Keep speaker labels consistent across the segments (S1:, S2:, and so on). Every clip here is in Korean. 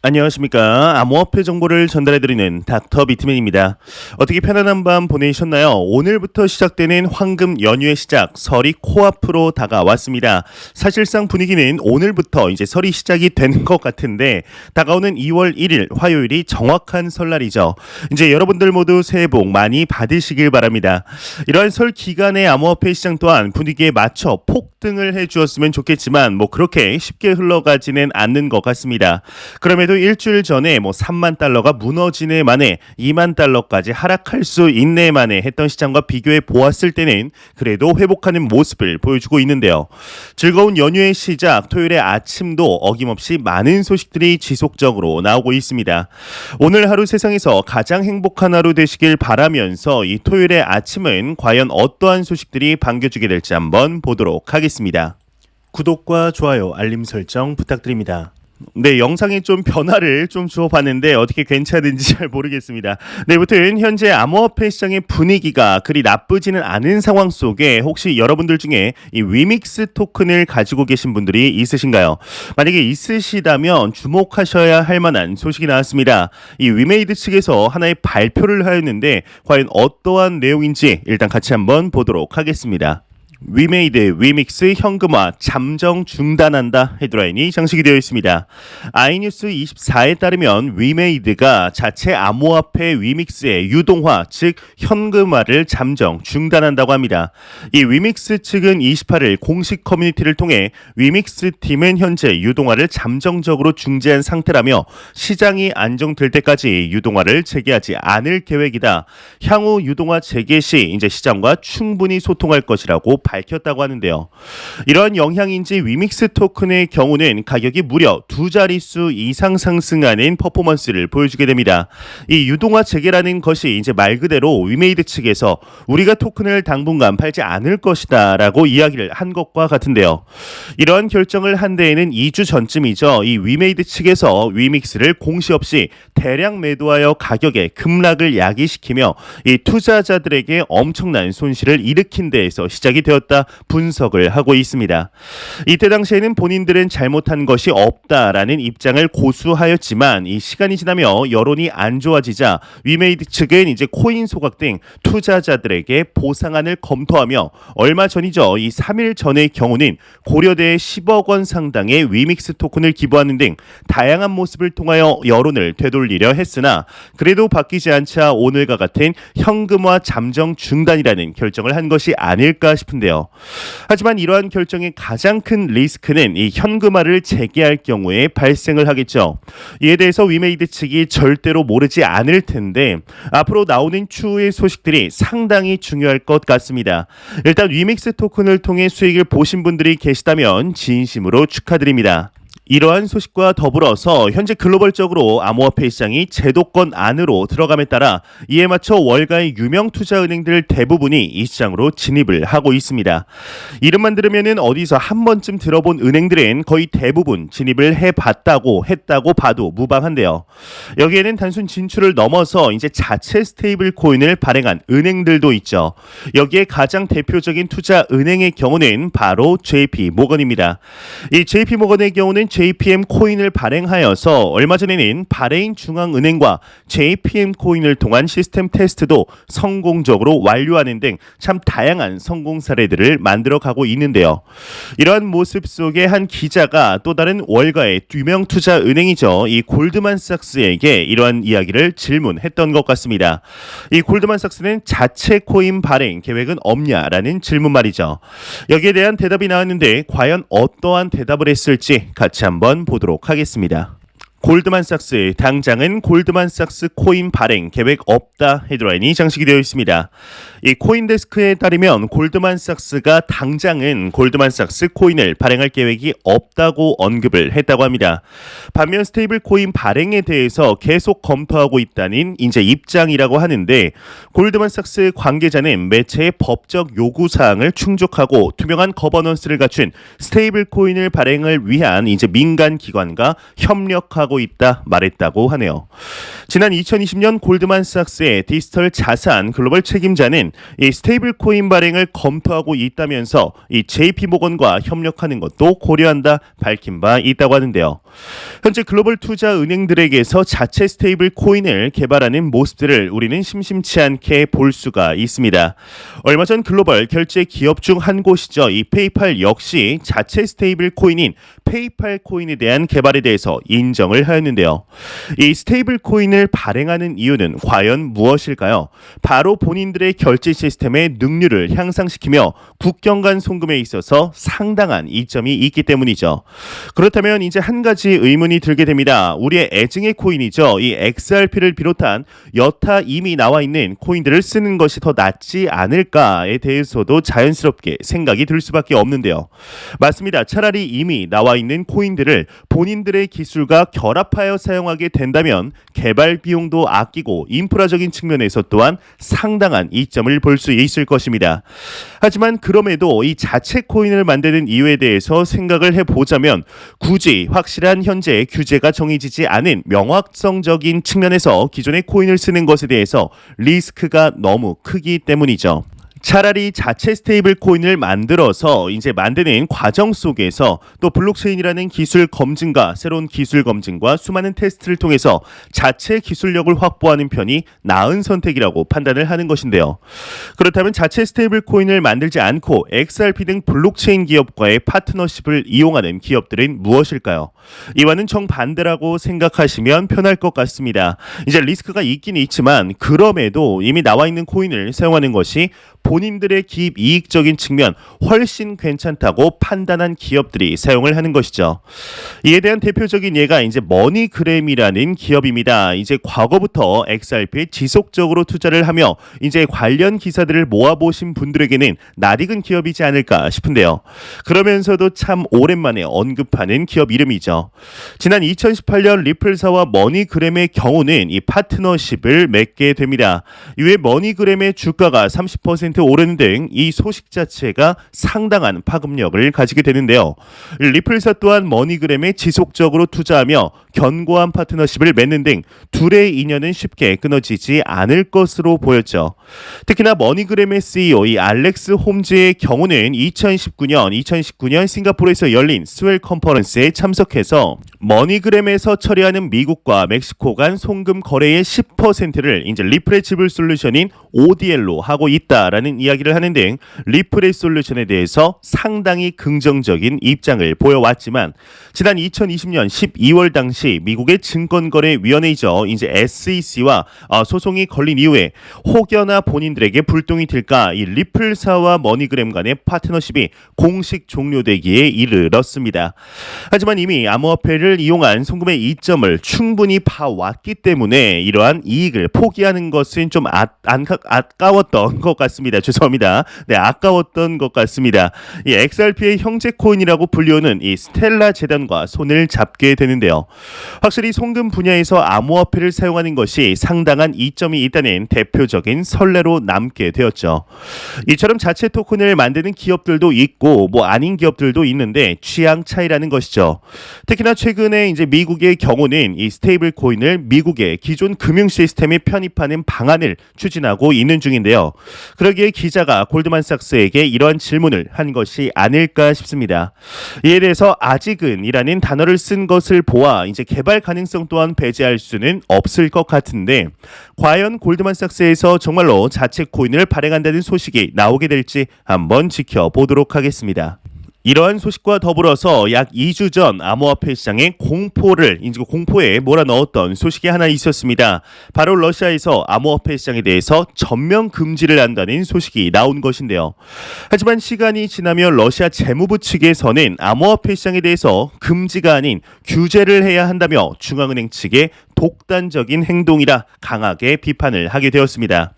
S1: 안녕하십니까. 암호화폐 정보를 전달해드리는 닥터 비트맨입니다. 어떻게 편안한 밤 보내셨나요? 오늘부터 시작되는 황금 연휴의 시작, 설이 코앞으로 다가왔습니다. 사실상 분위기는 오늘부터 이제 설이 시작이 되는 것 같은데 다가오는 2월 1일 화요일이 정확한 설날이죠. 이제 여러분들 모두 새해 복 많이 받으시길 바랍니다. 이러한 설 기간의 암호화폐 시장 또한 분위기에 맞춰 폭등을 해주었으면 좋겠지만 그렇게 쉽게 흘러가지는 않는 것 같습니다. 그럼에도 일주일 전에 3만 달러가 무너지네 만에 2만 달러까지 하락할 수 있네 만에 했던 시장과 비교해 보았을 때는 그래도 회복하는 모습을 보여주고 있는데요. 즐거운 연휴의 시작 토요일의 아침도 어김없이 많은 소식들이 지속적으로 나오고 있습니다. 오늘 하루 세상에서 가장 행복한 하루 되시길 바라면서 이 토요일의 아침은 과연 어떠한 소식들이 반겨주게 될지 한번 보도록 하겠습니다. 구독과 좋아요, 알림 설정 부탁드립니다. 네, 영상에 좀 변화를 좀 주어봤는데 어떻게 괜찮은지 잘 모르겠습니다. 네, 무튼 현재 암호화폐 시장의 분위기가 그리 나쁘지는 않은 상황 속에 혹시 여러분들 중에 이 위믹스 토큰을 가지고 계신 분들이 있으신가요? 만약에 있으시다면 주목하셔야 할 만한 소식이 나왔습니다. 이 위메이드 측에서 하나의 발표를 하였는데 과연 어떠한 내용인지 일단 같이 한번 보도록 하겠습니다. 위메이드 위믹스 현금화 잠정 중단한다 헤드라인이 장식이 되어 있습니다. 아이뉴스 24에 따르면 위메이드가 자체 암호화폐 위믹스의 유동화 즉 현금화를 잠정 중단한다고 합니다. 이 위믹스 측은 28일 공식 커뮤니티를 통해 위믹스 팀은 현재 유동화를 잠정적으로 중지한 상태라며 시장이 안정될 때까지 유동화를 재개하지 않을 계획이다. 향후 유동화 재개 시 이제 시장과 충분히 소통할 것이라고 밝혔다고 하는데요. 이러한 영향인지 위믹스 토큰의 경우는 가격이 무려 두 자릿수 이상 상승하는 퍼포먼스를 보여주게 됩니다. 이 유동화 재개라는 것이 이제 말 그대로 위메이드 측에서 우리가 토큰을 당분간 팔지 않을 것이다 라고 이야기를 한 것과 같은데요. 이러한 결정을 한 데에는 2주 전쯤이죠. 이 위메이드 측에서 위믹스를 공시 없이 대량 매도하여 가격의 급락을 야기시키며 이 투자자들에게 엄청난 손실을 일으킨 데에서 시작이 되었다 분석을 하고 있습니다. 이때 당시에는 본인들은 잘못한 것이 없다라는 입장을 고수하였지만 이 시간이 지나며 여론이 안 좋아지자 위메이드 측은 이제 코인 소각 등 투자자들에게 보상안을 검토하며 얼마 전이죠. 이 3일 전의 경우는 고려대에 10억 원 상당의 위믹스 토큰을 기부하는 등 다양한 모습을 통하여 여론을 되돌리려 했으나 그래도 바뀌지 않자 오늘과 같은 현금화 잠정 중단이라는 결정을 한 것이 아닐까 싶은데요. 하지만 이러한 결정의 가장 큰 리스크는 이 현금화를 재개할 경우에 발생을 하겠죠. 이에 대해서 위메이드 측이 절대로 모르지 않을 텐데 앞으로 나오는 추후의 소식들이 상당히 중요할 것 같습니다. 일단 위믹스 토큰을 통해 수익을 보신 분들이 계시다면 진심으로 축하드립니다. 이러한 소식과 더불어서 현재 글로벌적으로 암호화폐 시장이 제도권 안으로 들어감에 따라 이에 맞춰 월가의 유명 투자은행들 대부분이 이 시장으로 진입을 하고 있습니다. 이름만 들으면 어디서 한 번쯤 들어본 은행들은 거의 대부분 진입을 했다고 봐도 무방한데요. 여기에는 단순 진출을 넘어서 이제 자체 스테이블 코인을 발행한 은행들도 있죠. 여기에 가장 대표적인 투자 은행의 경우는 바로 JP 모건입니다. 이 JP 모건의 경우는 JPM 코인을 발행하여서 얼마 전에는 바레인 중앙은행과 JPM 코인을 통한 시스템 테스트도 성공적으로 완료하는 등 참 다양한 성공 사례들을 만들어가고 있는데요. 이러한 모습 속에 한 기자가 또 다른 월가의 유명 투자 은행이죠. 이 골드만삭스에게 이러한 이야기를 질문했던 것 같습니다. 이 골드만삭스는 자체 코인 발행 계획은 없냐라는 질문 말이죠. 여기에 대한 대답이 나왔는데 과연 어떠한 대답을 했을지 같이 한번 보도록 하겠습니다. 골드만삭스 당장은 골드만삭스 코인 발행 계획 없다 헤드라인이 장식이 되어 있습니다. 이 코인데스크에 따르면 골드만삭스가 당장은 골드만삭스 코인을 발행할 계획이 없다고 언급을 했다고 합니다. 반면 스테이블 코인 발행에 대해서 계속 검토하고 있다는 이제 입장이라고 하는데 골드만삭스 관계자는 매체의 법적 요구 사항을 충족하고 투명한 거버넌스를 갖춘 스테이블 코인을 발행을 위한 이제 민간 기관과 협력하고 검토하고 있다 말했다고 하네요. 지난 2020년 골드만삭스의 디지털 자산 글로벌 책임자는 이 스테이블 코인 발행을 검토하고 있다면서 이 JP모건과 협력하는 것도 고려한다 밝힌 바 있다고 하는데요. 현재 글로벌 투자 은행들에게서 자체 스테이블 코인을 개발하는 모습들을 우리는 심심치 않게 볼 수가 있습니다. 얼마 전 글로벌 결제 기업 중 한 곳이죠. 이 페이팔 역시 자체 스테이블 코인인 페이팔 코인에 대한 개발에 대해서 인정을 하였는데요. 이 스테이블 코인을 발행하는 이유는 과연 무엇일까요? 바로 본인들의 결제 시스템의 능률을 향상시키며 국경 간 송금에 있어서 상당한 이점이 있기 때문이죠. 그렇다면 이제 한 가지 의문이 들게 됩니다. 우리의 애증의 코인이죠. 이 XRP를 비롯한 여타 이미 나와 있는 코인들을 쓰는 것이 더 낫지 않을까에 대해서도 자연스럽게 생각이 들 수밖에 없는데요. 맞습니다. 차라리 이미 나와 있는 코인들을 본인들의 기술과 결합하여 사용하게 된다면 개발 비용도 아끼고 인프라적인 측면에서 또한 상당한 이점을 볼 수 있을 것입니다. 하지만 그럼에도 이 자체 코인을 만드는 이유에 대해서 생각을 해보자면 굳이 확실한 현재 규제가 정해지지 않은 명확성적인 측면에서 기존의 코인을 쓰는 것에 대해서 리스크가 너무 크기 때문이죠. 차라리 자체 스테이블 코인을 만들어서 이제 만드는 과정 속에서 또 블록체인이라는 기술 검증과 새로운 기술 검증과 수많은 테스트를 통해서 자체 기술력을 확보하는 편이 나은 선택이라고 판단을 하는 것인데요. 그렇다면 자체 스테이블 코인을 만들지 않고 XRP 등 블록체인 기업과의 파트너십을 이용하는 기업들은 무엇일까요? 이와는 정반대라고 생각하시면 편할 것 같습니다. 이제 리스크가 있긴 있지만 그럼에도 이미 나와 있는 코인을 사용하는 것이 본인들의 기입 이익적인 측면 훨씬 괜찮다고 판단한 기업들이 사용을 하는 것이죠. 이에 대한 대표적인 예가 이제 머니그램이라는 기업입니다. 이제 과거부터 XRP에 지속적으로 투자를 하며 이제 관련 기사들을 모아보신 분들에게는 낯익은 기업이지 않을까 싶은데요. 그러면서도 참 오랜만에 언급하는 기업 이름이죠. 지난 2018년 리플사와 머니그램의 경우는 이 파트너십을 맺게 됩니다. 이후에 머니그램의 주가가 30% 오르는 등 이 소식 자체가 상당한 파급력을 가지게 되는데요. 리플사 또한 머니그램에 지속적으로 투자하며 견고한 파트너십을 맺는 등 둘의 인연은 쉽게 끊어지지 않을 것으로 보였죠. 특히나 머니그램의 CEO 이 알렉스 홈즈의 경우는 2019년 싱가포르에서 열린 스웰 컨퍼런스에 참석해서 머니그램에서 처리하는 미국과 멕시코 간 송금 거래의 10%를 이제 리플의 지불 솔루션인 ODL로 하고 있다라는 이야기를 하는 등 리플의 솔루션에 대해서 상당히 긍정적인 입장을 보여왔지만 지난 2020년 12월 당시 미국의 증권거래위원회이죠. 이제 SEC와 소송이 걸린 이후에 혹여나 본인들에게 불똥이 튈까 이 리플사와 머니그램 간의 파트너십이 공식 종료되기에 이르렀습니다. 하지만 이미 암호화폐를 이용한 송금의 이점을 충분히 봐왔기 때문에 이러한 이익을 포기하는 것은 좀 아까웠던 것 같습니다. 죄송합니다. 네, 아까웠던 것 같습니다. 이 XRP의 형제 코인이라고 불리우는 이 스텔라 재단과 손을 잡게 되는데요. 확실히 송금 분야에서 암호화폐를 사용하는 것이 상당한 이점이 있다는 대표적인 선례로 남게 되었죠. 이처럼 자체 토큰을 만드는 기업들도 있고 아닌 기업들도 있는데 취향 차이라는 것이죠. 특히나 최근에 이제 미국의 경우는 이 스테이블 코인을 미국의 기존 금융 시스템에 편입하는 방안을 추진하고 있는 중인데요. 그러기에 기자가 골드만삭스에게 이러한 질문을 한 것이 아닐까 싶습니다. 이에 대해서 아직은이라는 단어를 쓴 것을 보아 이제 개발 가능성 또한 배제할 수는 없을 것 같은데 과연 골드만삭스에서 정말로 자체 코인을 발행한다는 소식이 나오게 될지 한번 지켜보도록 하겠습니다. 이러한 소식과 더불어서 약 2주 전 암호화폐 시장에 공포에 몰아넣었던 소식이 하나 있었습니다. 바로 러시아에서 암호화폐 시장에 대해서 전면 금지를 한다는 소식이 나온 것인데요. 하지만 시간이 지나며 러시아 재무부 측에서는 암호화폐 시장에 대해서 금지가 아닌 규제를 해야 한다며 중앙은행 측의 독단적인 행동이라 강하게 비판을 하게 되었습니다.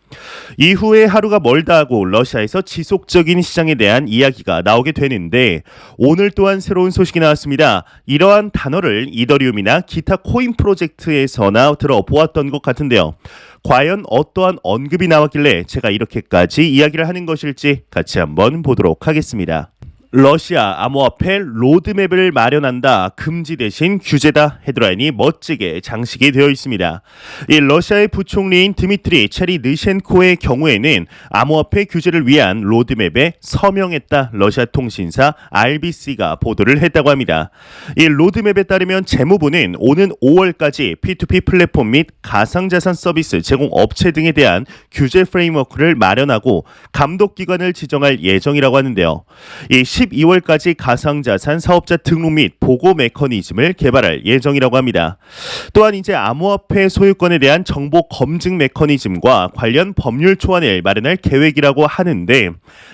S1: 이후에 하루가 멀다 하고 러시아에서 지속적인 시장에 대한 이야기가 나오게 되는데 오늘 또한 새로운 소식이 나왔습니다. 이러한 단어를 이더리움이나 기타 코인 프로젝트에서나 들어보았던 것 같은데요. 과연 어떠한 언급이 나왔길래 제가 이렇게까지 이야기를 하는 것일지 같이 한번 보도록 하겠습니다. 러시아 암호화폐 로드맵을 마련한다. 금지 대신 규제다. 헤드라인이 멋지게 장식이 되어 있습니다. 이 러시아의 부총리인 드미트리 체리느셴코의 경우에는 암호화폐 규제를 위한 로드맵에 서명했다. 러시아 통신사 RBC가 보도를 했다고 합니다. 이 로드맵에 따르면 재무부는 오는 5월까지 P2P 플랫폼 및 가상자산 서비스 제공 업체 등에 대한 규제 프레임워크를 마련하고 감독기관을 지정할 예정이라고 하는데요. 이 12월까지 가상자산 사업자 등록 및 보고 메커니즘을 개발할 예정이라고 합니다. 또한 이제 암호화폐 소유권에 대한 정보 검증 메커니즘과 관련 법률 초안을 마련할 계획이라고 하는데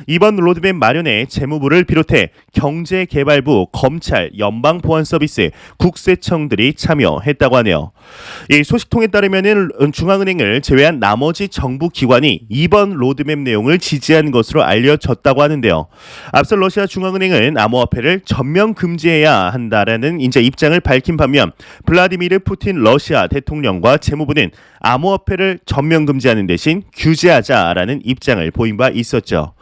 S1: 이번 로드맵 마련에 재무부를 비롯해 경제개발부, 검찰, 연방보안서비스, 국세청들이 참여했다고 하네요. 이 소식통에 따르면 중앙은행을 제외한 나머지 정부 기관이 이번 로드맵 내용을 지지한 것으로 알려졌다고 하는데요. 앞서 러시아 중앙은행은 암호화폐를 전면 금지해야 한다라는 이제 입장을 밝힌 반면 블라디미르 푸틴 러시아 대통령과 재무부는 암호화폐를 전면 금지하는 대신 규제하자라는 입장을 보인 바 있었죠.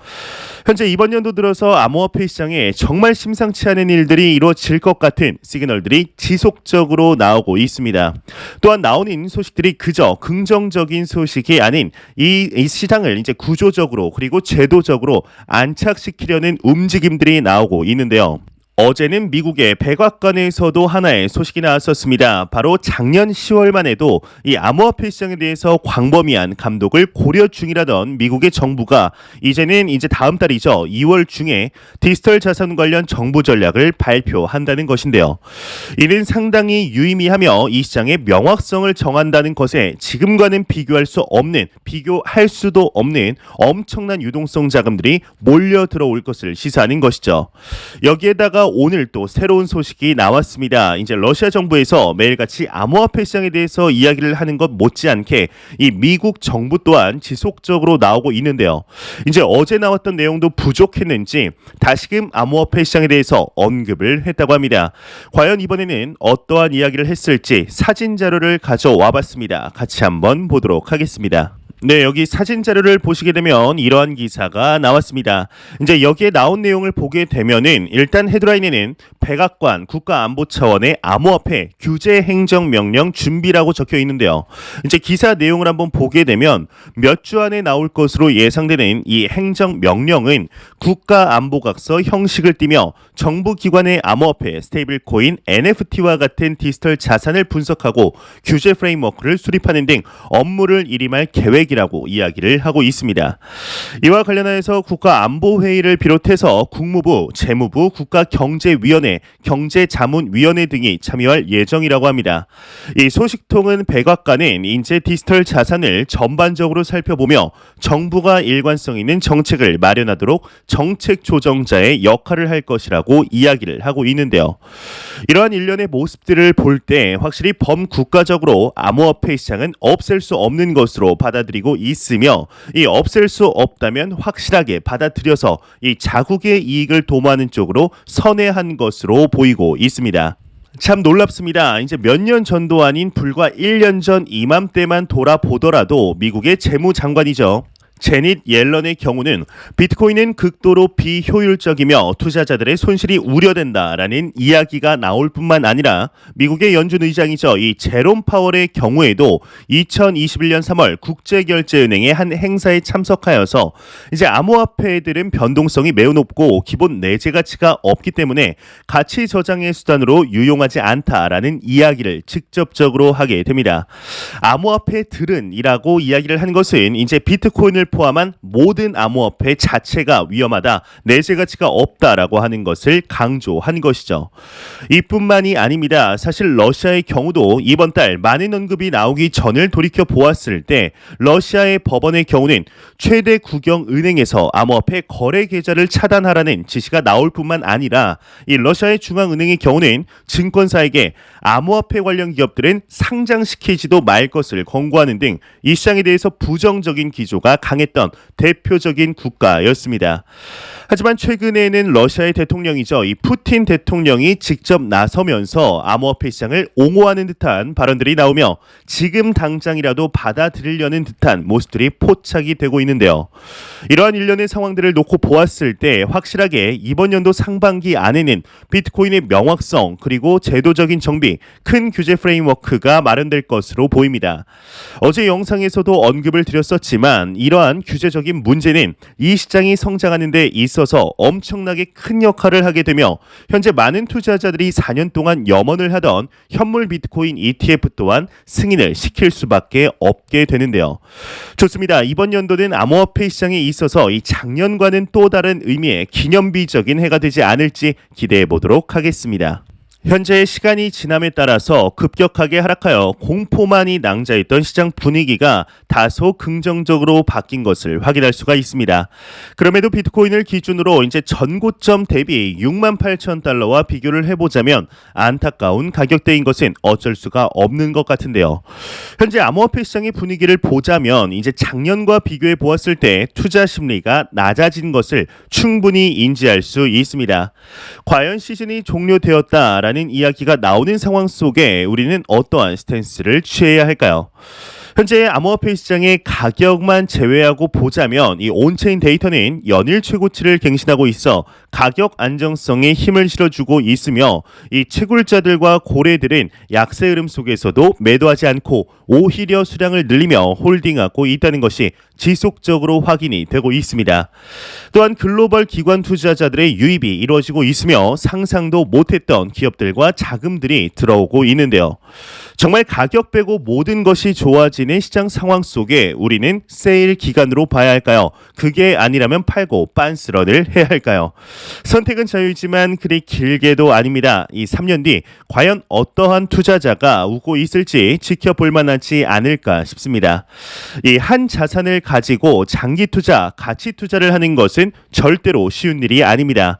S1: 현재 이번 연도 들어서 암호화폐 시장에 정말 심상치 않은 일들이 이루어질 것 같은 시그널들이 지속적으로 나오고 있습니다. 또한 나오는 소식들이 그저 긍정적인 소식이 아닌 이 시장을 이제 구조적으로 그리고 제도적으로 안착시키려는 움직임들이 나오고 있는데요. 어제는 미국의 백악관에서도 하나의 소식이 나왔었습니다. 바로 작년 10월만 해도 이 암호화폐 시장에 대해서 광범위한 감독을 고려 중이라던 미국의 정부가 이제는 이제 다음 달이죠. 2월 중에 디지털 자산 관련 정부 전략을 발표한다는 것인데요. 이는 상당히 유의미하며 이 시장의 명확성을 정한다는 것에 지금과는 비교할 수도 없는 엄청난 유동성 자금들이 몰려 들어올 것을 시사하는 것이죠. 여기에다가 오늘 또 새로운 소식이 나왔습니다. 이제 러시아 정부에서 매일같이 암호화폐 시장에 대해서 이야기를 하는 것 못지않게 이 미국 정부 또한 지속적으로 나오고 있는데요. 이제 어제 나왔던 내용도 부족했는지 다시금 암호화폐 시장에 대해서 언급을 했다고 합니다. 과연 이번에는 어떠한 이야기를 했을지 사진 자료를 가져와 봤습니다. 같이 한번 보도록 하겠습니다. 네, 여기 사진 자료를 보시게 되면 이러한 기사가 나왔습니다. 이제 여기에 나온 내용을 보게 되면은 일단 헤드라인에는 백악관 국가안보 차원의 암호화폐 규제 행정명령 준비라고 적혀 있는데요. 이제 기사 내용을 한번 보게 되면 몇 주 안에 나올 것으로 예상되는 이 행정명령은 국가안보각서 형식을 띠며 정부기관의 암호화폐, 스테이블코인, NFT와 같은 디지털 자산을 분석하고 규제 프레임워크를 수립하는 등 업무를 일임할 계획이라고 이야기를 하고 있습니다. 이와 관련해서 국가안보회의를 비롯해서 국무부, 재무부, 국가경제위원회, 경제자문위원회 등이 참여할 예정이라고 합니다. 이 소식통은 백악관은 이제 디지털 자산을 전반적으로 살펴보며 정부가 일관성 있는 정책을 마련하도록 정책 조정자의 역할을 할 것이라고 이야기를 하고 있는데요. 이러한 일련의 모습들을 볼 때 확실히 범국가적으로 암호화폐 시장은 없앨 수 없는 것으로 받아들이고 있으며 이 없앨 수 없다면 확실하게 받아들여서 이 자국의 이익을 도모하는 쪽으로 선회한 것으로 보이고 있습니다. 참 놀랍습니다. 이제 몇 년 전도 아닌 불과 1년 전 이맘때만 돌아보더라도 미국의 재무장관이죠. 제닛 옐런의 경우는 비트코인은 극도로 비효율적이며 투자자들의 손실이 우려된다라는 이야기가 나올 뿐만 아니라 미국의 연준 의장이죠. 이 제롬 파월의 경우에도 2021년 3월 국제결제은행의 한 행사에 참석하여서 이제 암호화폐들은 변동성이 매우 높고 기본 내재 가치가 없기 때문에 가치 저장의 수단으로 유용하지 않다라는 이야기를 직접적으로 하게 됩니다. 암호화폐들은이라고 이야기를 한 것은 이제 비트코인을 포함한 모든 암호화폐 자체가 위험하다, 내재 가치가 없다라고 하는 것을 강조한 것이죠. 이뿐만이 아닙니다. 사실 러시아의 경우도 이번 달 많은 언급이 나오기 전을 돌이켜 보았을 때 러시아의 법원의 경우는 최대 국영 은행에서 암호화폐 거래 계좌를 차단하라는 지시가 나올 뿐만 아니라 이 러시아의 중앙은행의 경우는 증권사에게 암호화폐 관련 기업들은 상장시키지도 말 것을 권고하는 등 이 시장에 대해서 부정적인 기조가 당했던 대표적인 국가였습니다. 하지만 최근에는 러시아의 대통령이죠. 이 푸틴 대통령이 직접 나서면서 암호화폐 시장을 옹호하는 듯한 발언들이 나오며 지금 당장이라도 받아들이려는 듯한 모습들이 포착이 되고 있는데요. 이러한 일련의 상황들을 놓고 보았을 때 확실하게 이번 연도 상반기 안에는 비트코인의 명확성 그리고 제도적인 정비, 큰 규제 프레임워크가 마련될 것으로 보입니다. 어제 영상에서도 언급을 드렸었지만 이러한 규제적인 문제는 이 시장이 성장하는 데 있어서 엄청나게 큰 역할을 하게 되며 현재 많은 투자자들이 4년 동안 염원을 하던 현물 비트코인 ETF 또한 승인을 시킬 수밖에 없게 되는데요. 좋습니다. 이번 연도는 암호화폐 시장에 있어서 이 작년과는 또 다른 의미의 기념비적인 해가 되지 않을지 기대해 보도록 하겠습니다. 현재 시간이 지남에 따라서 급격하게 하락하여 공포만이 낭자했던 시장 분위기가 다소 긍정적으로 바뀐 것을 확인할 수가 있습니다. 그럼에도 비트코인을 기준으로 이제 전고점 대비 68,000달러와 비교를 해보자면 안타까운 가격대인 것은 어쩔 수가 없는 것 같은데요. 현재 암호화폐 시장의 분위기를 보자면 이제 작년과 비교해 보았을 때 투자 심리가 낮아진 것을 충분히 인지할 수 있습니다. 과연 시즌이 종료되었다라는 이야기가 나오는 상황 속에 우리는 어떠한 스탠스를 취해야 할까요? 현재 암호화폐 시장의 가격만 제외하고 보자면 이 온체인 데이터는 연일 최고치를 갱신하고 있어 가격 안정성에 힘을 실어주고 있으며 이 채굴자들과 고래들은 약세 흐름 속에서도 매도하지 않고 오히려 수량을 늘리며 홀딩하고 있다는 것이 지속적으로 확인이 되고 있습니다. 또한 글로벌 기관 투자자들의 유입이 이루어지고 있으며 상상도 못했던 기업들과 자금들이 들어오고 있는데요. 정말 가격 빼고 모든 것이 좋아지는 시장 상황 속에 우리는 세일 기간으로 봐야 할까요? 그게 아니라면 팔고 빤스런을 해야 할까요? 선택은 자유이지만 그리 길게도 아닙니다. 이 3년 뒤 과연 어떠한 투자자가 웃고 있을지 지켜볼 만하지 않을까 싶습니다. 이 한 자산을 가지고 장기 투자, 가치 투자를 하는 것은 절대로 쉬운 일이 아닙니다.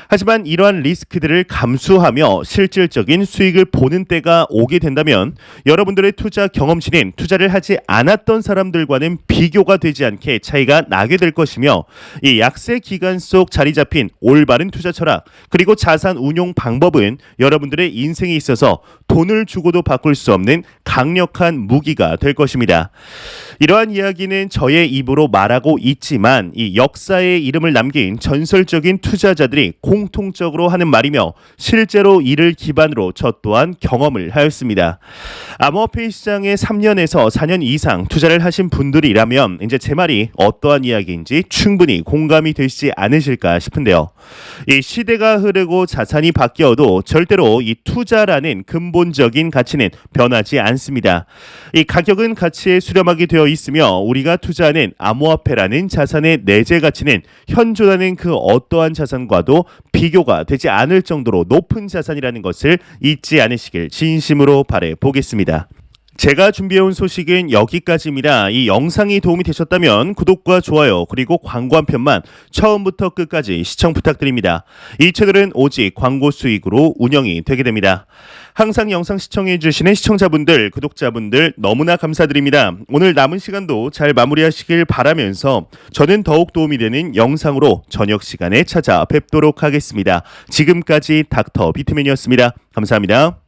S1: 하지만 이러한 리스크들을 감수하며 실질적인 수익을 보는 때가 오게 된다면 여러분들의 투자 경험치는 투자를 하지 않았던 사람들과는 비교가 되지 않게 차이가 나게 될 것이며 이 약세 기간 속 자리 잡힌 올바른 투자 철학 그리고 자산 운용 방법은 여러분들의 인생에 있어서 돈을 주고도 바꿀 수 없는 강력한 무기가 될 것입니다. 이러한 이야기는 저의 입으로 말하고 있지만 이 역사의 이름을 남긴 전설적인 투자자들이 공통적으로 하는 말이며 실제로 이를 기반으로 저 또한 경험을 하였습니다. 암호화폐 시장에 3년에서 4년 이상 투자를 하신 분들이라면 이제 제 말이 어떠한 이야기인지 충분히 공감이 되시지 않으실까 싶은데요. 이 시대가 흐르고 자산이 바뀌어도 절대로 이 투자라는 근본적인 가치는 변하지 않습니다. 이 가격은 가치에 수렴하게 되어 있으며 우리가 투자하는 암호화폐라는 자산의 내재 가치는 현존하는 그 어떠한 자산과도 비교가 되지 않을 정도로 높은 자산이라는 것을 잊지 않으시길 진심으로 바라 보겠습니다. 제가 준비해온 소식은 여기까지입니다. 이 영상이 도움이 되셨다면 구독과 좋아요 그리고 광고 한 편만 처음부터 끝까지 시청 부탁드립니다. 이 채널은 오직 광고 수익으로 운영이 되게 됩니다. 항상 영상 시청해주시는 시청자분들, 구독자분들 너무나 감사드립니다. 오늘 남은 시간도 잘 마무리하시길 바라면서 저는 더욱 도움이 되는 영상으로 저녁 시간에 찾아뵙도록 하겠습니다. 지금까지 닥터 비트맨이었습니다. 감사합니다.